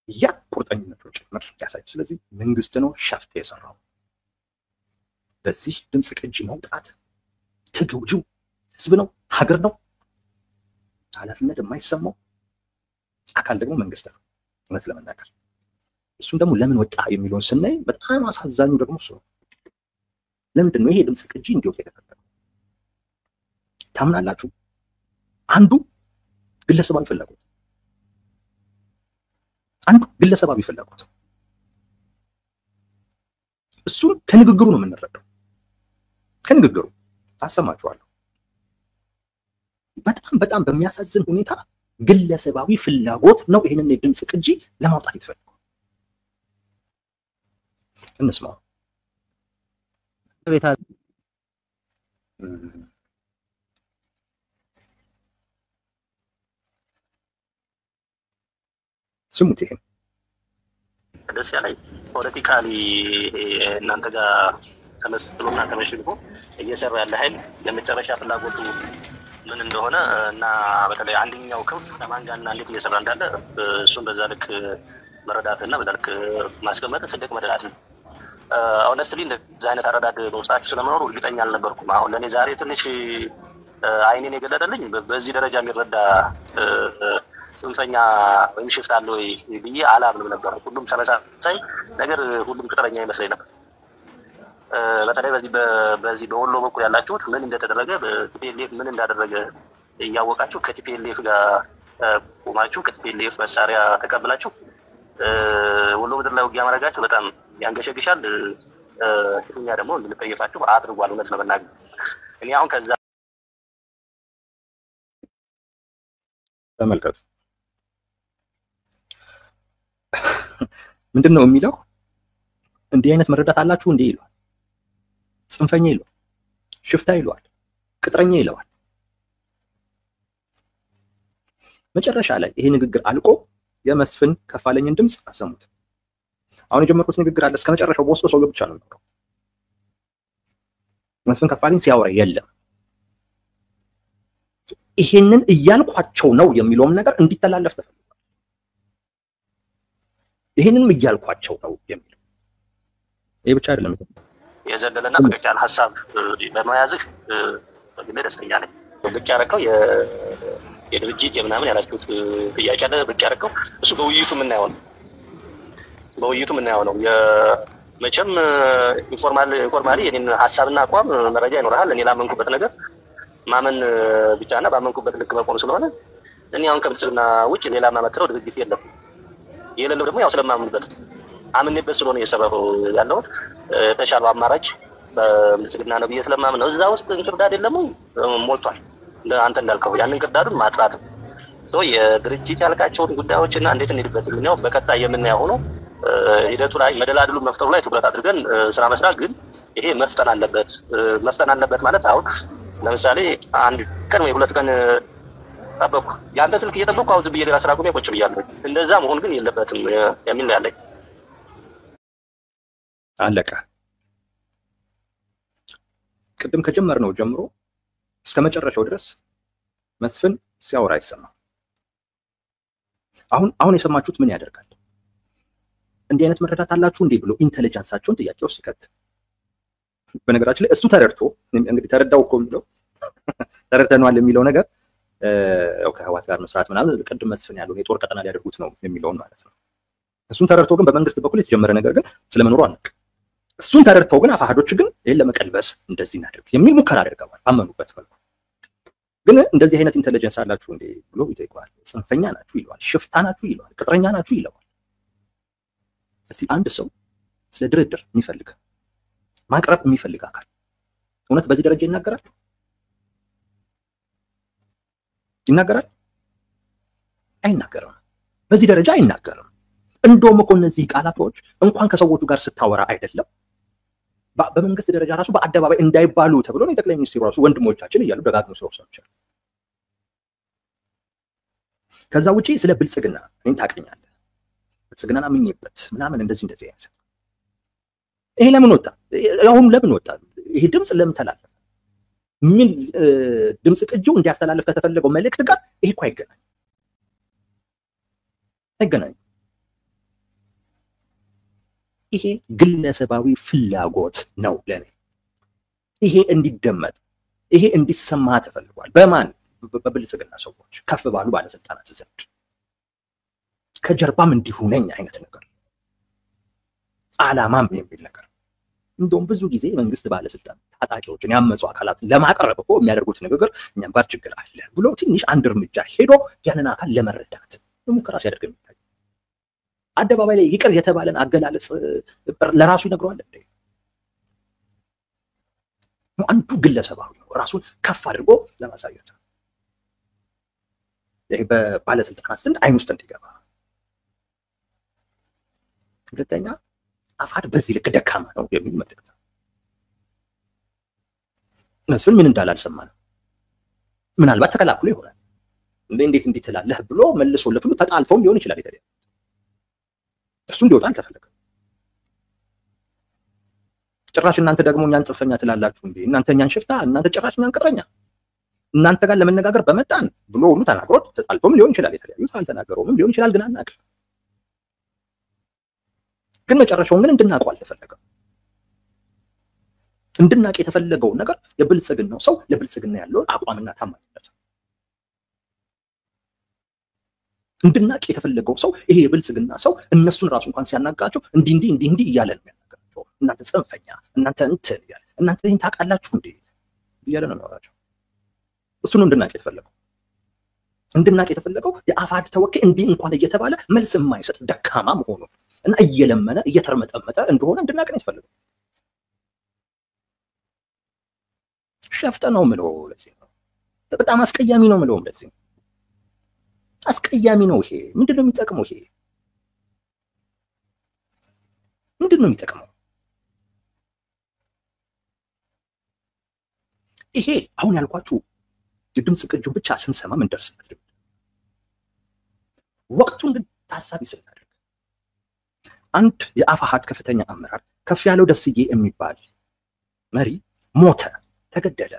ያ ቁርጠኝነቱን ጭምር ያሳያል። ስለዚህ መንግስት ነው ሸፍጥ የሰራው። በዚህ ድምጽ ቅጂ መውጣት ተጎጂው ህዝብ ነው፣ ሀገር ነው። ኃላፊነት የማይሰማው አካል ደግሞ መንግስት ነው። እውነት ለመናገር እሱም ደግሞ ለምን ወጣ የሚለውን ስናይ በጣም አሳዛኙ ደግሞ እሱ ነው። ለምንድን ነው ይሄ ድምጽ ቅጂ እንዲወጣ የተፈለገው? ታምናላችሁ? አንዱ ግለሰባዊ ፍላጎት እሱን ከንግግሩ ነው የምንረዳው። ከንግግሩ አሰማችኋለሁ። በጣም በሚያሳዝን ሁኔታ ግለሰባዊ ፍላጎት ነው ይሄንን የድምጽ ቅጂ ለማውጣት የተፈለገው። እንስማው። ስሙት። ይሄን ደስ ያለኝ ፖለቲካሊ እናንተ ጋር ተመስሎና ተመሽጎ እየሰራ ያለ ኃይል ለመጨረሻ ፍላጎቱ ምን እንደሆነ እና በተለይ አንደኛው ክንፍ ከማን ጋርና እንዴት እየሰራ እንዳለ እሱን በዛ ልክ መረዳትና በዛ ልክ ማስቀመጥ ትልቅ መረዳት ነው። ኦነስትሊ እንደዚህ አይነት አረዳድ በውስጣችሁ ስለመኖሩ እርግጠኛ አልነበርኩም። አሁን ለእኔ ዛሬ ትንሽ አይኔን የገለጠልኝ በዚህ ደረጃ የሚረዳ ጽንፈኛ ወይም ሽፍታ አለ ወይ ብዬ አላምንም ነበር። ሁሉም ተመሳሳይ ነገር፣ ሁሉም ቅጥረኛ ይመስለኝ ነበር። በተለይ በዚህ በወሎ በኩል ያላችሁት ምን እንደተደረገ በቲፒኤልኤፍ ምን እንዳደረገ እያወቃችሁ ከቲፒኤልኤፍ ጋር ቆማችሁ ከቲፒኤልኤፍ መሳሪያ ተቀብላችሁ ወሎ ምድር ላይ ውጊያ ማድረጋችሁ በጣም ያንገሸግሻል። ክፉኛ ደግሞ እንድንጠየፋችሁ አድርጓል። እውነት ለመናገር እኔ አሁን ከዛ ተመልከቱ ምንድነው የሚለው? እንዲህ አይነት መረዳት አላችሁ እንዴ ይሏል። ጽንፈኛ ይሏል፣ ሽፍታ ይሏል፣ ቅጥረኛ ይለዋል። መጨረሻ ላይ ይሄ ንግግር አልቆ የመስፍን ከፋለኝን ድምጽ አሰሙት። አሁን የጀመርኩት ንግግር አለ እስከ መጨረሻው በውስጡ ሰው ብቻ ነው የሚኖረው። መስፍን ከፋለኝ ሲያወራ የለም። ይሄንን እያልኳቸው ነው የሚለውም ነገር እንዲተላለፍ ተፈልጓል። ይሄንንም እያልኳቸው ነው የሚለው ይሄ ብቻ አይደለም። የዘለለና ፈቀቅ ያለ ሀሳብ በመያዝህ በግሌ ደስተኛ ነኝ። ብቅ ያደረከው የድርጅት የምናምን ያላችሁት ጥያቄ አለ። ብቅ ያደረከው እሱ በውይይቱ የምናየው ነው። መቼም ኢንፎርማሊ የኔን ሀሳብና አቋም መረጃ ይኖርሃል። እኔ ላመንኩበት ነገር ማመን ብቻና ባመንኩበት ልክ መቆም ስለሆነ እኔ አሁን ከብልጽግና ውጭ ሌላ ማመክረው ድርጅት የለም። የሌለው ደግሞ ያው ስለማምንበት አምንበት ስለሆነ እየሰራሁ ያለው ተሻለው አማራጭ በብልጽግና ነው ብዬ ስለማምን ነው። እዛ ውስጥ እንክርዳድ የለም ሞልቷል። አንተ እንዳልከው ያንን እንክርዳዱን ማጥራት ነው። የድርጅት ያልካቸውን ጉዳዮችና እንዴት እንሄድበት ነው በቀጣይ የምናየው ሆኖ ሂደቱ ላይ መደላድሉ መፍጠሩ ላይ ትኩረት አድርገን ስራ መስራት። ግን ይሄ መፍጠን አለበት ማለት አሁን ለምሳሌ አንድ ቀን ወይ 2 ቀን ጠበቅኩ ያንተ ስልክ እየጠበቅኩ አውዝ ብዬ ሌላ ስራ ቆሜ ቁጭ ብያለሁ። እንደዛ መሆን ግን የለበትም የሚል ነው ያለኝ። አለቀ። ቅድም ከጀመርነው ጀምሮ እስከ መጨረሻው ድረስ መስፍን ሲያወራ አይሰማም። አሁን የሰማችሁት ምን ያደርጋል? እንዲህ አይነት መረዳት አላችሁ እንዴ ብሎ ኢንተለጀንሳቸውን ጥያቄ ውስጥ ይከት። በነገራችን ላይ እሱ ተረድቶ እንግዲህ ተረዳው እኮ የሚለው ተረድተናል የሚለው ነገር ያው ከህዋት ጋር መስራት ምናምን ቅድም መስፍን ያለው የጦር ቀጠና ሊያደርጉት ነው የሚለውን ማለት ነው። እሱን ተረድቶ ግን በመንግስት በኩል የተጀመረ ነገር ግን ስለመኖሩ አናውቅ። እሱን ተረድተው ግን አፋሃዶች ግን ይሄን ለመቀልበስ እንደዚህ እናደርግ የሚል ሙከራ አድርገዋል። አመኑበት መልኩ ግን እንደዚህ አይነት ኢንተለጀንስ አላችሁ እንዴ ብሎ ይጠይቀዋል። ጽንፈኛ ናችሁ ይለዋል፣ ሽፍታ ናችሁ ይለዋል፣ ቅጥረኛ ናችሁ ይለዋል። እስቲ አንድ ሰው ስለ ድርድር የሚፈልግ ማቅረብ የሚፈልግ አካል እውነት በዚህ ደረጃ ይናገራል? አይናገርም። በዚህ ደረጃ አይናገርም። እንደውም እኮ እነዚህ ቃላቶች እንኳን ከሰዎቹ ጋር ስታወራ አይደለም በመንግስት ደረጃ ራሱ በአደባባይ እንዳይባሉ ተብሎ ነው የጠቅላይ ሚኒስትሩ ራሱ ወንድሞቻችን እያሉ ደጋግመው ሲወርሳቸው። ከዛ ውጪ ስለ ብልጽግና እኔን ታውቀኛለህ፣ ብልጽግናን አምኜበት ምናምን እንደዚህ ያዘ። ይሄ ለምን ወጣ? አሁን ለምን ወጣ? ይሄ ድምጽ ለምን ተላለፈ? ምን ድምጽ ቅጂው እንዲያስተላልፍ ከተፈለገው መልእክት ጋር ይሄ እኮ አይገናኝም። ይሄ ግለሰባዊ ፍላጎት ነው ለኔ። ይሄ እንዲደመጥ ይሄ እንዲሰማ ተፈልጓል። በማን? በብልጽግና ሰዎች፣ ከፍ ባሉ ባለስልጣናት ዘንድ። ከጀርባም እንዲሁ ነኝ አይነት ነገር ዓላማም የሚል ነገር። እንደውም ብዙ ጊዜ መንግስት ባለስልጣን ታጣቂዎችን ያመጹ አካላትን ለማቀረብ እኮ የሚያደርጉት ንግግር እኛም ጋር ችግር አለ ብሎ ትንሽ አንድ እርምጃ ሄዶ ያንን አካል ለመረዳት ሙከራ ሲያደርግ የሚታይ አደባባይ ላይ ይቅር የተባለን አገላለጽ ለራሱ ይነግረዋል እንዴ? አንዱ ግለሰባዊ ነው፣ ራሱን ከፍ አድርጎ ለማሳየት ይሄ በባለስልጣናት ዘንድ አይን ውስጥ እንዲገባ። ሁለተኛ አፋድ በዚህ ልክ ደካማ ነው የሚል መልእክት። መስፍን ምን እንዳለ አልሰማንም። ምናልባት ተከላክሎ ይሆናል እንዴት እንዲህ ትላለህ ብሎ መልሶለት ሁሉ ተጣልተውም ሊሆን ይችላል። ይተሪያ እሱ እንዲወጣ አልተፈለገም። ጭራሽ እናንተ ደግሞ እኛን ጽንፈኛ ትላላችሁ እንዴ? እናንተ እኛን ሽፍታ፣ እናንተ ጭራሽ እኛን ቅጥረኛ፣ እናንተ ጋር ለመነጋገር በመጣን ብሎ ሁሉ ተናግሮት ተጣልቶም ሊሆን ይችላል። የተለያዩ አልተናገረውም ሊሆን ይችላል፣ ግን አናውቅም። ግን መጨረሻውን ግን እንድናውቀው አልተፈለገም። እንድናውቅ የተፈለገው ነገር የብልጽግናው ሰው ለብልጽግና ያለውን አቋምና ታማኝነት እንድናውቅ የተፈለገው ሰው ይሄ የብልጽግና ሰው እነሱን ራሱ እንኳን ሲያናግራቸው እንዲህ እያለ ነው የሚያናግራቸው። እናንተ ጽንፈኛ፣ እናንተ እንትን እያለ እናንተ ይህን ታውቃላችሁ እንዴ እያለ ነው የሚያወራቸው። እሱ ነው እንድናውቅ የተፈለገው። እንድናውቅ የተፈለገው የአፋድ ተወካይ እንዲህ እንኳን እየተባለ መልስ የማይሰጥ ደካማ መሆኑ እና እየለመነ እየተርመጠመጠ እንደሆነ እንድናውቅ ነው የተፈለገው። ሸፍጠ ነው ምለው ለዚህ ነው። በጣም አስቀያሚ ነው ምለው ለዚህ ነው። አስቀያሚ ነው። ይሄ ምንድነው የሚጠቅመው? ይሄ ምንድነው የሚጠቅመው? ይሄ አሁን ያልኳችሁ የድምጽ ቅጂውን ብቻ ስንሰማ ምን ደርስበት ወቅቱን ግን ታሳቢ ስናደርግ አንድ የአፋሃድ ከፍተኛ አመራር ከፍ ያለው ደስዬ የሚባል መሪ ሞተ፣ ተገደለ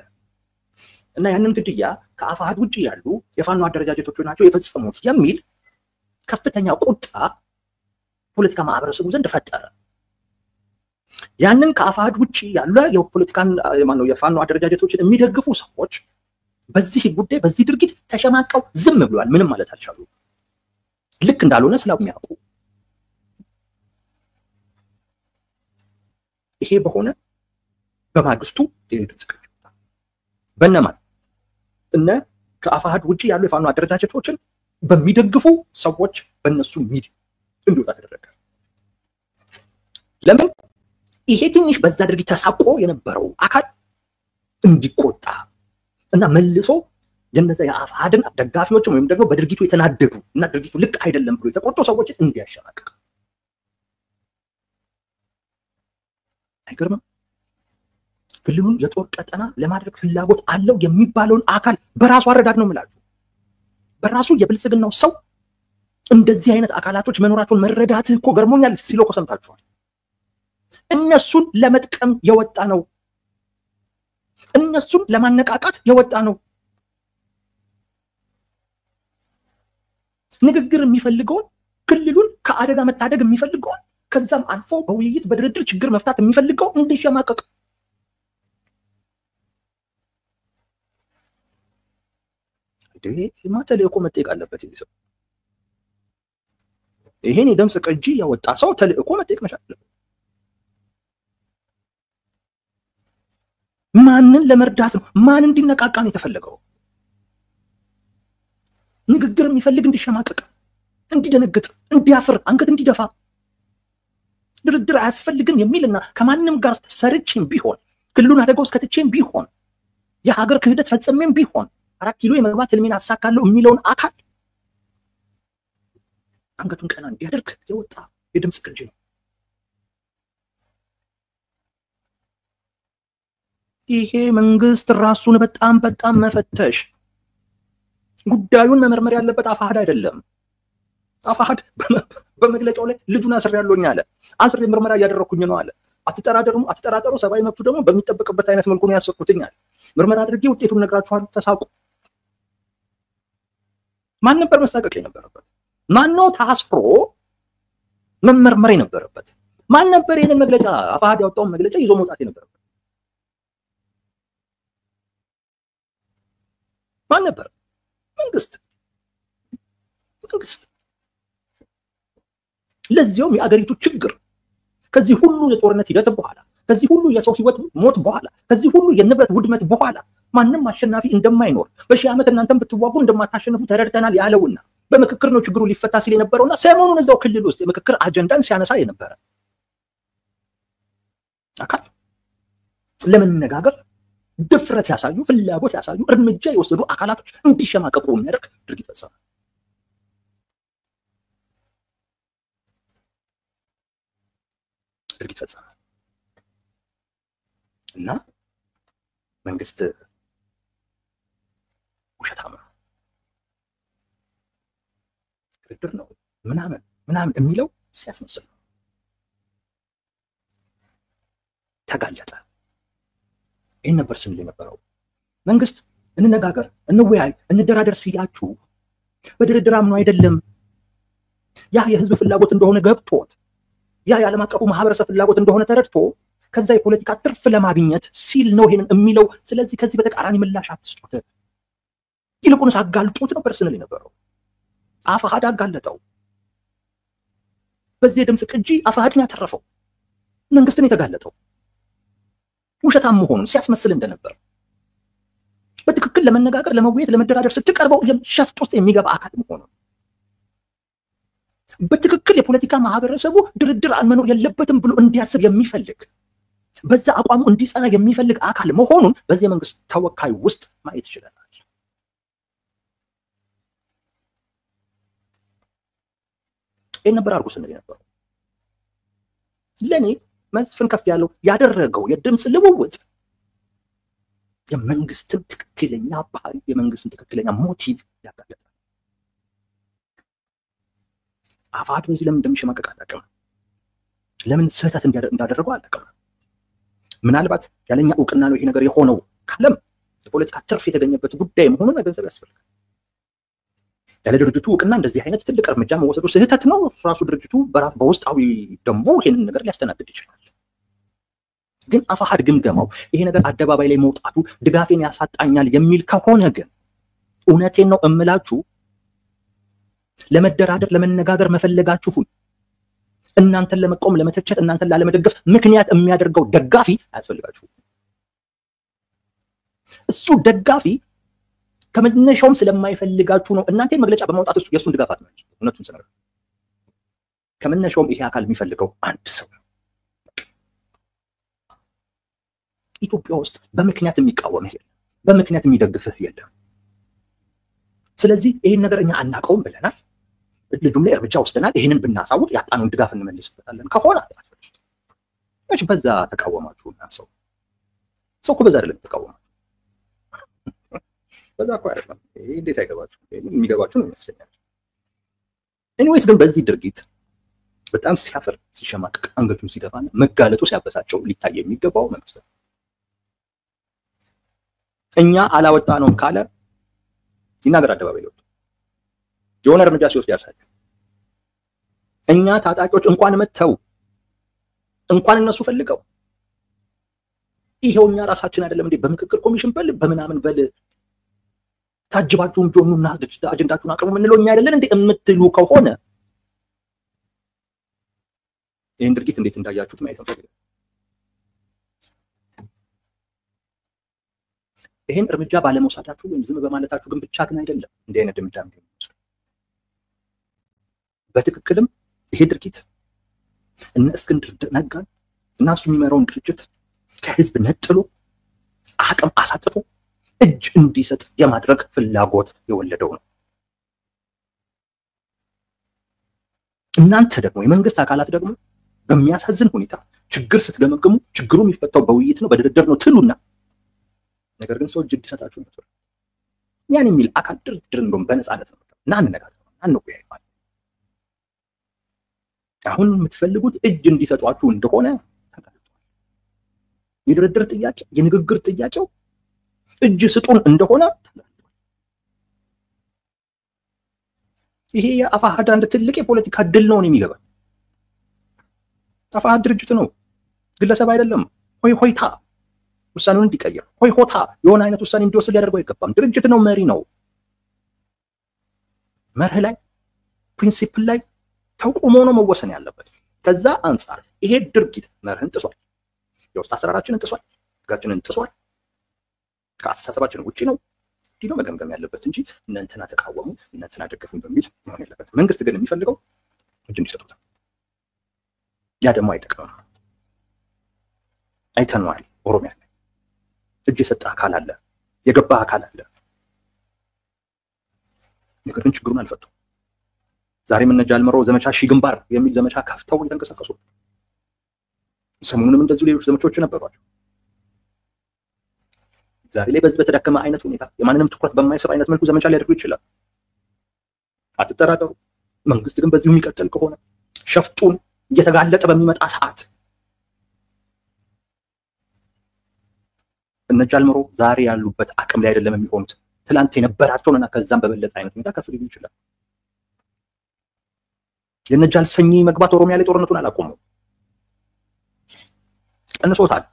እና ያንን ግድያ ከአፋሃድ ውጪ ያሉ የፋኖ አደረጃጀቶች ናቸው የፈጸሙት የሚል ከፍተኛ ቁጣ ፖለቲካ ማህበረሰቡ ዘንድ ፈጠረ። ያንን ከአፋሃድ ውጪ ያሉ የፖለቲካን የፋኖ አደረጃጀቶችን የሚደግፉ ሰዎች በዚህ ጉዳይ በዚህ ድርጊት ተሸማቀው ዝም ብለዋል። ምንም ማለት አልቻሉም። ልክ እንዳልሆነ ስለሚያውቁ ይሄ በሆነ በማግስቱ የድምጽ ቅጂ በእነማን እነ ከአፋሃድ ውጪ ያሉ የፋኖ አደረጃጀቶችን በሚደግፉ ሰዎች በእነሱ ሚዲያ እንዲወጣ ተደረገ። ለምን? ይሄ ትንሽ በዛ ድርጊት ተሳቆ የነበረው አካል እንዲቆጣ እና መልሶ የነዛ የአፋሃድን ደጋፊዎች ወይም ደግሞ በድርጊቱ የተናደዱ እና ድርጊቱ ልክ አይደለም ብሎ የተቆጡ ሰዎችን እንዲያሸማቅቅ አይገርምም? ክልሉን የጦር ቀጠና ለማድረግ ፍላጎት አለው የሚባለውን አካል በራሱ አረዳድ ነው የምላችሁ። በራሱ የብልጽግናው ሰው እንደዚህ አይነት አካላቶች መኖራቸውን መረዳትህ እኮ ገርሞኛል ሲል እኮ ሰምታችኋል። እነሱን ለመጥቀም የወጣ ነው። እነሱን ለማነቃቃት የወጣ ነው። ንግግር የሚፈልገውን ክልሉን ከአደጋ መታደግ የሚፈልገውን ከዛም አልፎ በውይይት በድርድር ችግር መፍታት የሚፈልገው እንዲሸማቀቅ ተልእኮ መጠየቅ አለበት። ይዘው ይሄን የድምፅ ቅጂ ያወጣ ሰው ተልእኮ መጠየቅ መቻል አለበት። ማንን ለመርዳት ነው? ማን እንዲነቃቃ ነው የተፈለገው? ንግግር የሚፈልግ እንዲሸማቀቅ፣ እንዲደነግጥ፣ እንዲያፍር፣ አንገት እንዲደፋ፣ ድርድር አያስፈልግም የሚልና ከማንም ጋር ሰርቼም ቢሆን ክልሉን አደጋ ውስጥ ከትቼም ቢሆን የሀገር ክህደት ፈጽሜም ቢሆን 4 ኪሎ የመግባት ህልሜን አሳካለሁ የሚለውን አካል አንገቱን ቀና እንዲያደርግ የወጣ የድምፅ ቅጂ ነው። ይሄ መንግስት ራሱን በጣም መፈተሽ፣ ጉዳዩን መመርመር ያለበት አፋሕድ አይደለም። አፋሕድ በመግለጫው ላይ ልጁን አስሬያለሁኝ አለ። አስሬ ምርመራ እያደረኩኝ ነው አለ። አትጠራጠሩ፣ ሰብአዊ መብቱ ደግሞ በሚጠበቅበት አይነት መልኩ ነው ያሰብኩትኝ አለ። ምርመራ አድርጌ ውጤቱን ነግራችኋለሁ፣ ተሳቁ። ማን ነበር መሳቀቅ የነበረበት? ማን ነው ታስሮ መመርመር የነበረበት? ማን ነበር ይህንን መግለጫ አፋሕድ ያወጣውን መግለጫ ይዞ መውጣት የነበረበት? ማን ነበር? መንግስት። ለዚያውም የአገሪቱ ችግር ከዚህ ሁሉ የጦርነት ሂደት በኋላ፣ ከዚህ ሁሉ የሰው ህይወት ሞት በኋላ፣ ከዚህ ሁሉ የንብረት ውድመት በኋላ ማንም አሸናፊ እንደማይኖር በሺህ ዓመት እናንተም ብትዋጉ እንደማታሸንፉ ተረድተናል ያለውና በምክክር ነው ችግሩ ሊፈታ ሲል የነበረውና ሰሞኑን እዛው ክልል ውስጥ የምክክር አጀንዳን ሲያነሳ የነበረ አካል ለመነጋገር ድፍረት ያሳዩ፣ ፍላጎት ያሳዩ፣ እርምጃ የወሰዱ አካላቶች እንዲሸማቀቁ የሚያደርግ ድርጊት ፈጸመ። እና መንግስት ውሸታም ነው፣ ድርድር ነው ምናምን የሚለው ሲያስመስል ነው። ተጋለጠ። ይህን ነበር ስንል የነበረው። መንግስት እንነጋገር፣ እንወያይ፣ እንደራደር ሲላችሁ በድርድር አምኖ አይደለም። ያ የህዝብ ፍላጎት እንደሆነ ገብቶት፣ ያ የዓለም አቀፉ ማህበረሰብ ፍላጎት እንደሆነ ተረድቶ ከዛ የፖለቲካ ትርፍ ለማግኘት ሲል ነው ይሄንን የሚለው። ስለዚህ ከዚህ በተቃራኒ ምላሽ አትስጡት፣ ይልቁንስ አጋልጡት ነበር ስንል የነበረው። አፋሕድ አጋለጠው። በዚህ የድምፅ ቅጂ አፋሕድን ያተረፈው መንግስትን የተጋለጠው ውሸታም መሆኑን ሲያስመስል እንደነበር፣ በትክክል ለመነጋገር ለመወያየት ለመደራደር ስትቀርበው ሸፍጥ ውስጥ የሚገባ አካል መሆኑን፣ በትክክል የፖለቲካ ማህበረሰቡ ድርድር መኖር የለበትም ብሎ እንዲያስብ የሚፈልግ በዛ አቋሙ እንዲጸና የሚፈልግ አካል መሆኑን በዚህ መንግስት ተወካይ ውስጥ ማየት ይችላል። ይህን ነበር አድርጎ ስንል የነበረው። ለእኔ መስፍን ከፍያለው ያደረገው የድምፅ ልውውጥ የመንግስትን ትክክለኛ ባህሪ፣ የመንግስትን ትክክለኛ ሞቲቭ ያጋለጠ። አፋሕድ በዚህ ለምን እንደሚሸማቀቅ አላውቅም። ለምን ስህተት እንዳደረገው አላውቅም። ምናልባት ያለኛ እውቅና ነው ይሄ ነገር የሆነው ካለም የፖለቲካ ትርፍ የተገኘበት ጉዳይ መሆኑን መገንዘብ ያስፈልጋል። ያለ ድርጅቱ እውቅና እንደዚህ አይነት ትልቅ እርምጃ መወሰዱ ስህተት ነው። ራሱ ድርጅቱ በውስጣዊ ደንቡ ይሄንን ነገር ሊያስተናግድ ይችላል። ግን አፋሕድ ግምገማው ይሄ ነገር አደባባይ ላይ መውጣቱ ድጋፌን ያሳጣኛል የሚል ከሆነ ግን እውነቴን ነው እምላችሁ፣ ለመደራደር ለመነጋገር መፈለጋችሁን እናንተን ለመቆም ለመተቸት እናንተን ላለመደገፍ ምክንያት የሚያደርገው ደጋፊ አያስፈልጋችሁም። እሱ ደጋፊ ከመነሻውም ስለማይፈልጋችሁ ነው እናንተን መግለጫ በማውጣት እሱ የሱን ድጋፍ አትመልሱ። እውነቱን ስነግር ከመነሻውም ይሄ አካል የሚፈልገው አንድ ሰው ኢትዮጵያ ውስጥ በምክንያት የሚቃወምህ የለም፣ በምክንያት የሚደግፍህ የለም። ስለዚህ ይሄን ነገር እኛ አናውቀውም ብለናል፣ ልጁም ላይ እርምጃ ወስደናል፣ ይሄንን ብናሳውቅ ያጣነውን ድጋፍ እንመልስበታለን ከሆነ መች በዛ ተቃወማችሁና ሰው እኮ በዛ አይደለም ተቃወማችሁ። በዛ እኮ አይደለም። ይሄ እንዴት አይገባችሁ? የሚገባችሁ ነው ይመስለኛል። ኤኒዌይስ ግን በዚህ ድርጊት በጣም ሲያፈር ሲሸማቀቅ አንገቱን ሲደፋና መጋለጡ ሲያበሳቸው ሊታይ የሚገባው መንግስት ነው። እኛ አላወጣ ነው ካለ ይናገር፣ አደባባይ ላይ የሆነ እርምጃ ሲወስድ ያሳያል። እኛ ታጣቂዎች እንኳን መተው እንኳን እነሱ ፈልገው ይሄው እኛ ራሳችን አይደለም እንዴ በምክክር ኮሚሽን በል በምናምን በል ታጅባችሁም ቢሆኑና አጀንዳችሁን አቅርቡ ምንለው እኛ አይደለን እንዴ የምትሉ ከሆነ ይሄን ድርጊት እንዴት እንዳያችሁት ማየት ነው። ይሄን እርምጃ ባለመውሰዳችሁ ወይም ዝም በማለታችሁ ግን ብቻ ግን አይደለም እንዲህ አይነት ድምዳሜ የሚወስዱ በትክክልም ይሄ ድርጊት እነ እስክንድር ነጋን እና እሱ የሚመራውን ድርጅት ከህዝብ ነጥሎ አቅም አሳጥቶ እጅ እንዲሰጥ የማድረግ ፍላጎት የወለደው ነው። እናንተ ደግሞ የመንግስት አካላት ደግሞ በሚያሳዝን ሁኔታ ችግር ስትገመግሙ ችግሩ የሚፈታው በውይይት ነው በድርድር ነው ትሉና ነገር ግን ሰው እጅ እንዲሰጣችሁ ነበር ያን የሚል አካል ድርድር እንደውም በነፃነት ነው እና አንነጋገር አንወያይ ማለት አሁን የምትፈልጉት እጅ እንዲሰጧችሁ እንደሆነ ተቀምጧል። የድርድር ጥያቄ የንግግር ጥያቄው እጅ ስጡን እንደሆነ ተቀምጧል። ይሄ የአፋሕድ አንድ ትልቅ የፖለቲካ ድል ነው የሚገባ። አፋሕድ ድርጅት ነው፣ ግለሰብ አይደለም። ሆይታ ውሳኔውን እንዲቀየር ሆታ የሆነ አይነት ውሳኔ እንዲወስድ ሊያደርገው አይገባም። ድርጅት ነው፣ መሪ ነው። መርህ ላይ ፕሪንሲፕል ላይ ተቆሞ ነው መወሰን ያለበት። ከዛ አንፃር ይሄ ድርጊት መርህን ጥሷል፣ የውስጥ አሰራራችንን ጥሷል፣ ህጋችንን ጥሷል፣ ከአስተሳሰባችን ውጪ ነው እንዲህ ነው መገምገም ያለበት እንጂ እናንተና ተቃወሙ እናንተና ደገፉን በሚል መሆን ያለበት። መንግስት ግን የሚፈልገው እጅ እንዲሰጡት፣ ያ ደግሞ አይጠቅምም። አይተነዋል። ኦሮሚያ ላይ እጅ የሰጠ አካል አለ፣ የገባ አካል አለ። ነገር ግን ችግሩን አልፈቱም። ዛሬም እነ ጃልመሮ ዘመቻ ሺህ ግንባር የሚል ዘመቻ ከፍተው እየተንቀሳቀሱ፣ ሰሞኑንም እንደዚሁ ሌሎች ዘመቻዎች ነበሯቸው። ዛሬ ላይ በዚህ በተዳከመ አይነት ሁኔታ የማንንም ትኩረት በማይስብ አይነት መልኩ ዘመቻ ሊያደርጉ ይችላል። አትጠራጠሩ። መንግስት ግን በዚሁ የሚቀጥል ከሆነ ሸፍጡን እየተጋለጠ በሚመጣ ሰዓት እነ ጃልመሮ ዛሬ ያሉበት አቅም ላይ አይደለም የሚሆኑት። ትላንት የነበራቸውንና ከዛም በበለጠ አይነት ሁኔታ ከፍ ሊሉ ይችላል። የነ ጃል ሰኚ መግባት ኦሮሚያ ላይ ጦርነቱን አላቆመው፣ ቀንሶታል።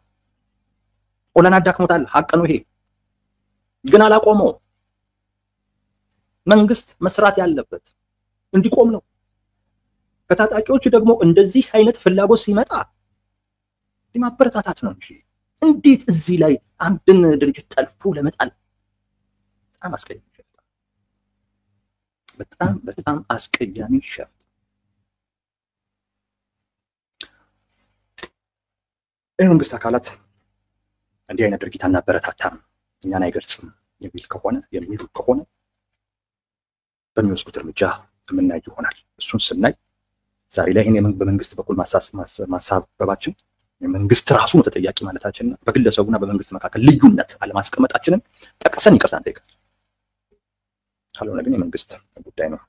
ኦላን አዳክሞታል። ሀቅ ነው ይሄ፣ ግን አላቆመው። መንግስት መስራት ያለበት እንዲቆም ነው። ከታጣቂዎች ደግሞ እንደዚህ አይነት ፍላጎት ሲመጣ ማበረታታት ነው እንጂ እንዴት እዚህ ላይ አንድን ድርጅት ጠልፎ ለመጣል በጣም አስቀያሚ ሸፍጥ፣ በጣም አስቀያሚ ሸፍጥ። የመንግስት አካላት እንዲህ አይነት ድርጊት አናበረታታም፣ እኛን አይገልጽም የሚሉ ከሆነ በሚወስዱት እርምጃ የምናይ ይሆናል። እሱን ስናይ ዛሬ ላይ ይሄን በመንግስት በኩል ማሳበባችን መንግስት ራሱ ነው ተጠያቂ ማለታችንና በግለሰቡና በመንግስት መካከል ልዩነት አለማስቀመጣችንን ጠቅሰን ይቅርታ እንጠይቃለን። ካልሆነ ግን የመንግስት ጉዳይ ነው።